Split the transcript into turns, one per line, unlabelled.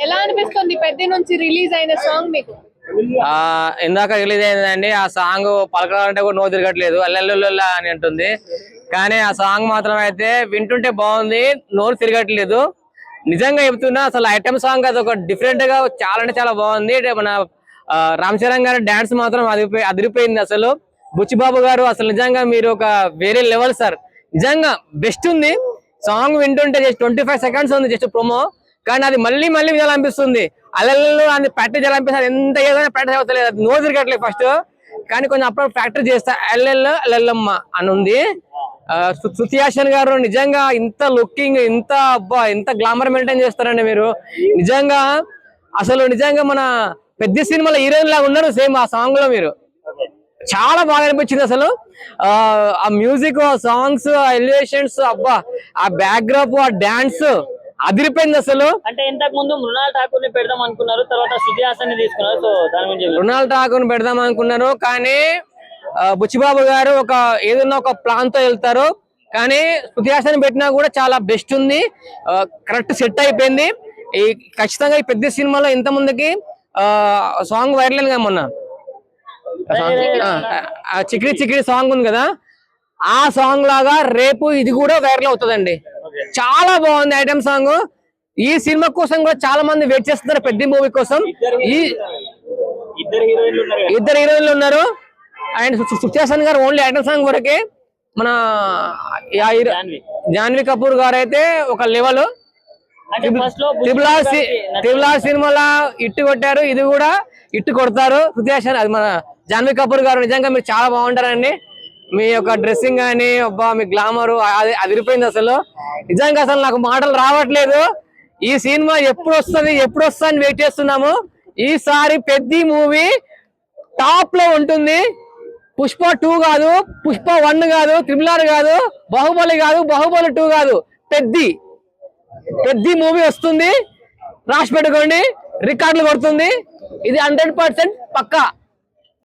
ఎలా అనిపిస్తుంది పెద్ద నుంచి రిలీజ్ అయిన సాంగ్ మీకు?
ఇందాక రిలీజ్ అయిందండి. ఆ సాంగ్ పలకాలంటే కూడా నో తిరగట్లేదు, అల్లెల్లుల్లా అని అంటుంది. కానీ ఆ సాంగ్ మాత్రం అయితే వింటుంటే బాగుంది, నోరు తిరగట్లేదు. నిజంగా చెప్తున్నా, అసలు ఐటమ్ సాంగ్ అది ఒక డిఫరెంట్ గా చాలా అంటే చాలా బాగుంది. మన రామ్ చరణ్ గారి డాన్స్ మాత్రం అదిరిపోయింది. అసలు బుచ్చిబాబు గారు అసలు నిజంగా మీరు ఒక వేరే లెవెల్ సార్. నిజంగా బెస్ట్ ఉంది సాంగ్. వింటుంటే జస్ట్ 25 సెకండ్స్ ఉంది జస్ట్ ప్రోమో, కానీ అది మళ్ళీ మళ్ళీ వినాలనిపిస్తుంది. అల్లెల్లో అది ప్రాక్టీస్ చేయాలనిపిస్తుంది. ఎంత ఏదైనా ప్రాక్టీస్ అవుతలేదు, అది నో తిరగట్లేదు ఫస్ట్. కానీ కొంచెం అప్పుడు ప్రాక్టీస్ చేస్తా అల్లెల్లో అల్లెల్లమ్మ అని ఉంది. శృతి హాసన్ గారు నిజంగా ఇంత లుకింగ్, ఇంత అబ్బా ఎంత గ్లామర్ మెయింటైన్ చేస్తారండి మీరు. నిజంగా అసలు నిజంగా మన పెద్ద సినిమాలో హీరోయిన్ లాగా ఉన్నారు సేమ్ ఆ సాంగ్ లో మీరు. చాలా బాగా అనిపించింది అసలు. ఆ మ్యూజిక్, ఆ సాంగ్స్, ఆ ఎలివేషన్స్, అబ్బా ఆ బ్యాక్ డ్రాప్, ఆ డాన్స్ అదిరిపోయింది అసలు.
అంటే ఇంతకు ముందు మృణాల్ ఠాకూర్ ని పెడదాం అనుకున్నారు, తర్వాత శృతి హాసన్ ని తీసుకున్నారు. సో దాని గురించి
మృణాల్ ఠాకూర్ ని పెడదాం అనుకున్నారు, కానీ బుచ్చిబాబు గారు ఒక ఏదన్నా ఒక ప్లాన్ తో వెళ్తారు. కానీ శృతి హాసన్ పెట్టినా కూడా చాలా బెస్ట్ ఉంది, కరెక్ట్ సెట్ అయిపోయింది. ఈ ఖచ్చితంగా ఈ పెద్ద సినిమాలో ఇంత ముందుకి సాంగ్ వైరల్ అయింది కదా మొన్న, చిక్కిరి చిక్కిరి సాంగ్ ఉంది కదా, ఆ సాంగ్ లాగా రేపు ఇది కూడా వైరల్ అవుతుందండి. చాలా బాగుంది ఐటమ్ సాంగ్. ఈ సినిమా కోసం కూడా చాలా మంది వెయిట్ చేస్తున్నారు, పెద్ద మూవీ కోసం. ఈ ఇద్దరు హీరోయిన్లు ఉన్నారు. అండ్ శృతి హాసన్ గారు ఓన్లీ ఐటమ్ సాంగ్ వరకే. మన జాన్వీ కపూర్ గారు అయితే ఒక లెవెల్. ట్రిపుల్ ఆర్ సినిమాలో ఇట్టు కొట్టారు, ఇది కూడా ఇట్టు కొడతారు శృతి హాసన్. అది మన జాన్వీ కపూర్ గారు. నిజంగా మీరు చాలా బాగుంటారండి. మీ యొక్క డ్రెస్సింగ్ కానీ అబ్బా మీ గ్లామర్ అదిరిపోయింది అసలు. నిజంగా అసలు నాకు మాటలు రావట్లేదు. ఈ సినిమా ఎప్పుడు వస్తుంది అని వెయిట్ చేస్తున్నాము. ఈసారి పెద్ద మూవీ టాప్ లో ఉంటుంది. పుష్ప 2 కాదు, పుష్ప 1 కాదు, ట్రిపుల్ ఆర్ కాదు, బాహుబలి కాదు, బాహుబలి 2 కాదు, పెద్ద మూవీ వస్తుంది. రాసి పెట్టుకోండి, రికార్డులు కొడుతుంది. ఇది 100% పక్కా.